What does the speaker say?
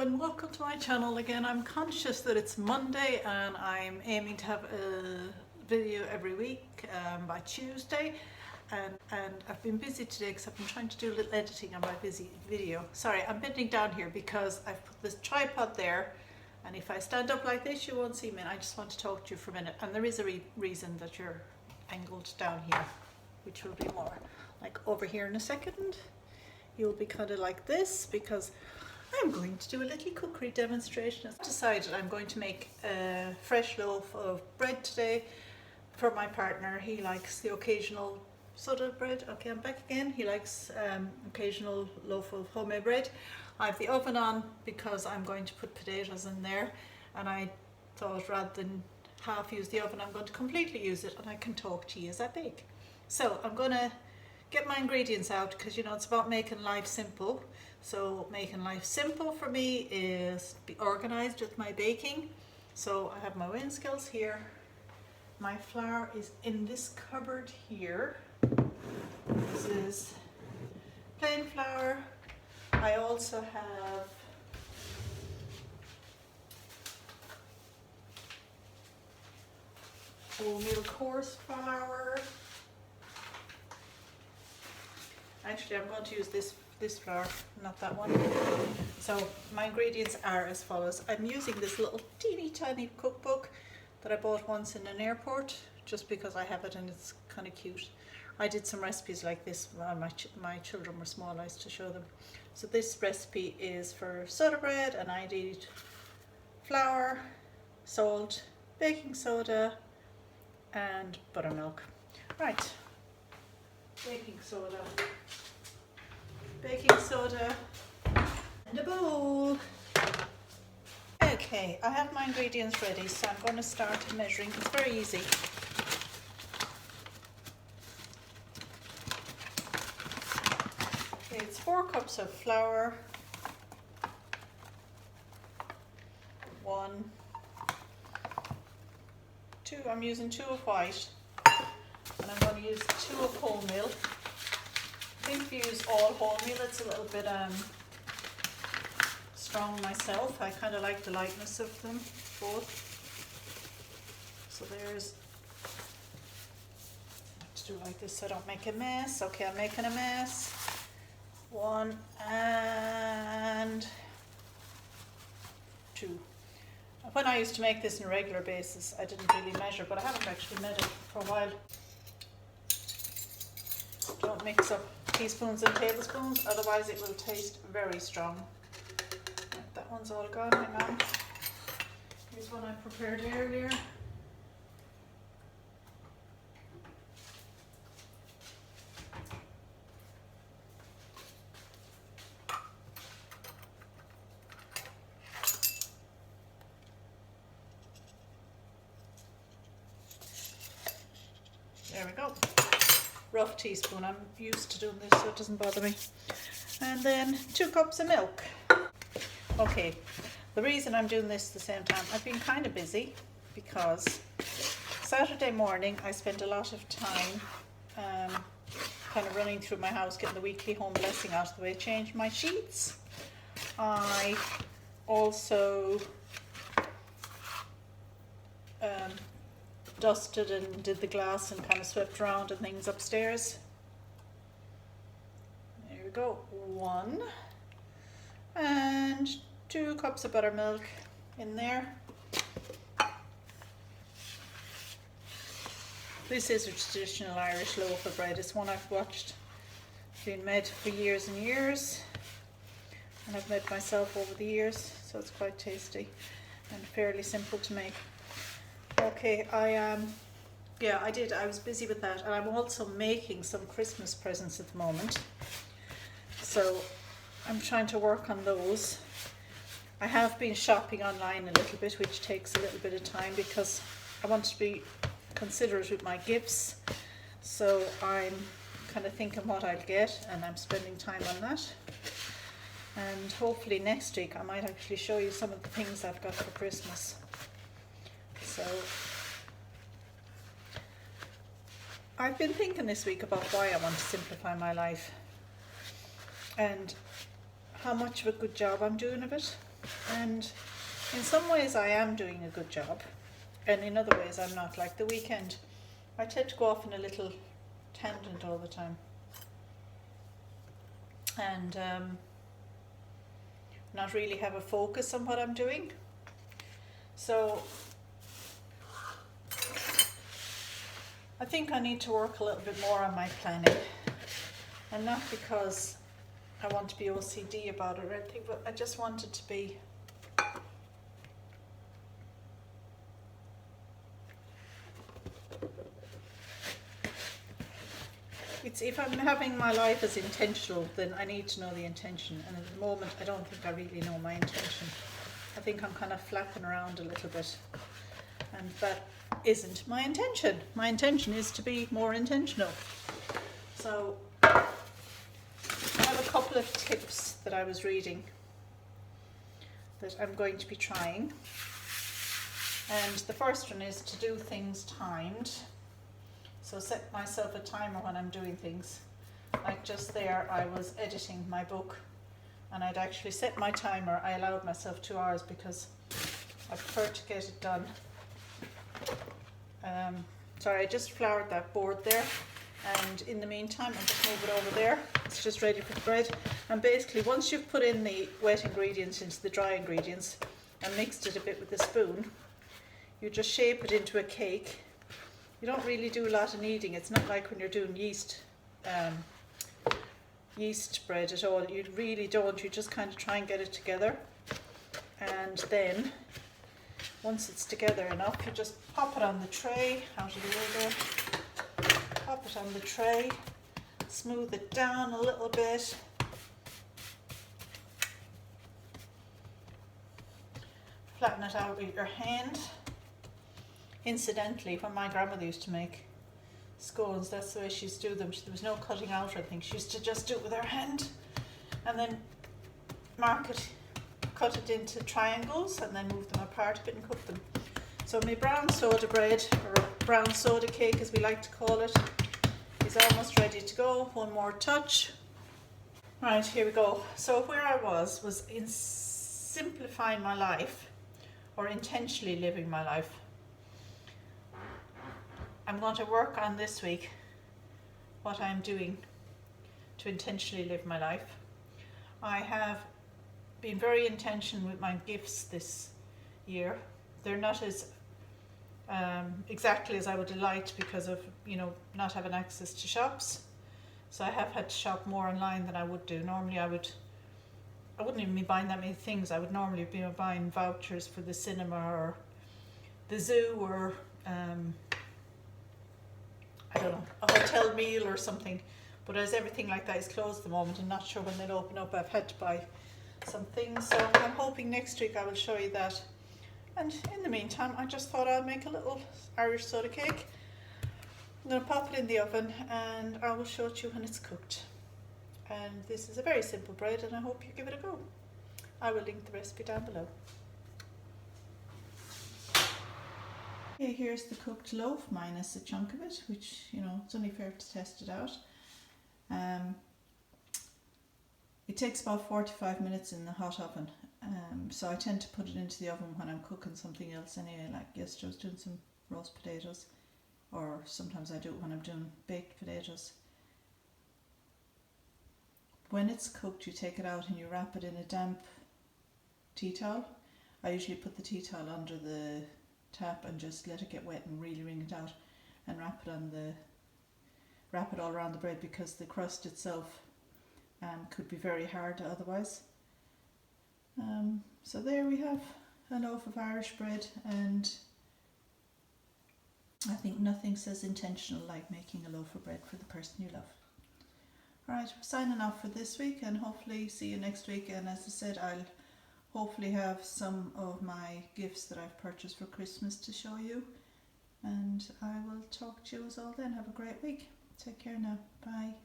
and welcome to my channel again. I'm conscious that it's Monday and I'm aiming to have a video every week by Tuesday, and I've been busy today because I've been trying to do a little editing on my busy video. Sorry, I'm bending down here because I've put this tripod there, and if I stand up like this you won't see me, and I just want to talk to you for a minute. And there is a reason that you're angled down here, which will be more like over here in a second. You'll be kind of like this because I'm going to do a little cookery demonstration. I've decided I'm going to make a fresh loaf of bread today for my partner. He likes the occasional soda bread. Okay, I'm back again. He likes occasional loaf of homemade bread. I have the oven on because I'm going to put potatoes in there, and I thought rather than half use the oven, I'm going to completely use it, and I can talk to you as I bake. So I'm going to get my ingredients out because, you know, it's about making life simple. So making life simple for me is be organized with my baking. So I have my weighing scales here. My flour is in this cupboard here. This is plain flour. I also have wholemeal coarse flour. Actually, I'm going to use this flour, not that one. So my ingredients are as follows. I'm using this little teeny tiny cookbook that I bought once in an airport just because I have it and it's kind of cute. I did some recipes like this when my children were small. I used to show them. So this recipe is for soda bread, and I did flour, salt, baking soda and buttermilk. Right, baking soda in a bowl. Okay, I have my ingredients ready, so I'm going to start measuring. It's very easy. Okay, it's 4 cups of flour, 1, 2, I'm using 2 of white, and I'm going to use 2 of wholemeal. I think if you use all wholemeal, it's a little bit strong myself. I kind of like the lightness of them both. So there's, I have to do it like this so I don't make a mess. Okay, I'm making a mess. 1 and 2. When I used to make this on a regular basis, I didn't really measure, but I haven't actually measured for a while. Don't mix up teaspoons and tablespoons, otherwise it will taste very strong. Right, that one's all gone, hang on. Here's one I prepared earlier. There we go. Rough teaspoon. I'm used to doing this, so it doesn't bother me. And then 2 cups of milk. Okay, the reason I'm doing this at the same time, I've been kind of busy because Saturday morning I spent a lot of time kind of running through my house, getting the weekly home blessing out of the way, changed my sheets. I also dusted and did the glass and kind of swept around and things upstairs. There we go. 1 and 2 cups of buttermilk in there. This is a traditional Irish loaf of bread. It's one I've watched being made for years and years, and I've made myself over the years, so it's quite tasty and fairly simple to make. Okay, I was busy with that, and I'm also making some Christmas presents at the moment, so I'm trying to work on those. I have been shopping online a little bit, which takes a little bit of time because I want to be considerate with my gifts, so I'm kind of thinking what I'll get, and I'm spending time on that. And hopefully next week I might actually show you some of the things I've got for Christmas. So I've been thinking this week about why I want to simplify my life, and how much of a good job I'm doing of it. And in some ways I am doing a good job, and in other ways I'm not. Like the weekend, I tend to go off in a little tangent all the time, and not really have a focus on what I'm doing. So I think I need to work a little bit more on my planning, and not because I want to be OCD about it or anything, but I just want it to be if I'm having my life as intentional, then I need to know the intention, and at the moment I don't think I really know my intention. I think I'm kind of flapping around a little bit, and that isn't my intention. My intention is to be more intentional. So I have a couple of tips that I was reading that I'm going to be trying, and the first one is to do things timed. So set myself a timer when I'm doing things. Like just there, I was editing my book and I'd actually set my timer. I allowed myself 2 hours because I prefer to get it done. Sorry, I just floured that board there, and in the meantime I'll just move it over there. It's just ready for the bread. And basically once you've put in the wet ingredients into the dry ingredients and mixed it a bit with a spoon, you just shape it into a cake. You don't really do a lot of kneading. It's not like when you're doing yeast bread at all. You really don't. You just kind of try and get it together, and then once it's together enough, you just pop it on the tray, out of the way there. Pop it on the tray, smooth it down a little bit. Flatten it out with your hand. Incidentally, when my grandmother used to make scones, that's the way she used to do them. There was no cutting out or anything. She used to just do it with her hand, and then cut it into triangles, and then move them apart a bit and cook them. So my brown soda bread, or brown soda cake as we like to call it, is almost ready to go. One more touch. Right, here we go. So where I was in simplifying my life, or intentionally living my life. I'm going to work on this week what I'm doing to intentionally live my life. I have been very intentional with my gifts this year. They're not as exactly as I would have liked because of, not having access to shops. So I have had to shop more online than I would do. Normally I wouldn't even be buying that many things. I would normally be buying vouchers for the cinema or the zoo, or I don't know, a hotel meal or something. But as everything like that is closed at the moment and not sure when they'll open up, I've had to buy some things. So I'm hoping next week I will show you that. And in the meantime, I just thought I'd make a little Irish soda cake. I'm going to pop it in the oven and I will show it you when it's cooked. And this is a very simple bread, and I hope you give it a go. I will link the recipe down below. Okay, here's the cooked loaf minus a chunk of it, which, it's only fair to test it out. It takes about 45 minutes in the hot oven, so I tend to put it into the oven when I'm cooking something else anyway. Like yesterday I was doing some roast potatoes, or sometimes I do it when I'm doing baked potatoes. When it's cooked, you take it out and you wrap it in a damp tea towel. I usually put the tea towel under the tap and just let it get wet and really wring it out, and wrap it all around the bread, because the crust itself could be very hard otherwise. So there we have a loaf of Irish bread, and I think nothing says intentional like making a loaf of bread for the person you love. Alright, signing off for this week, and hopefully see you next week. And as I said, I'll hopefully have some of my gifts that I've purchased for Christmas to show you, and I will talk to you all then. Have a great week. Take care now. Bye.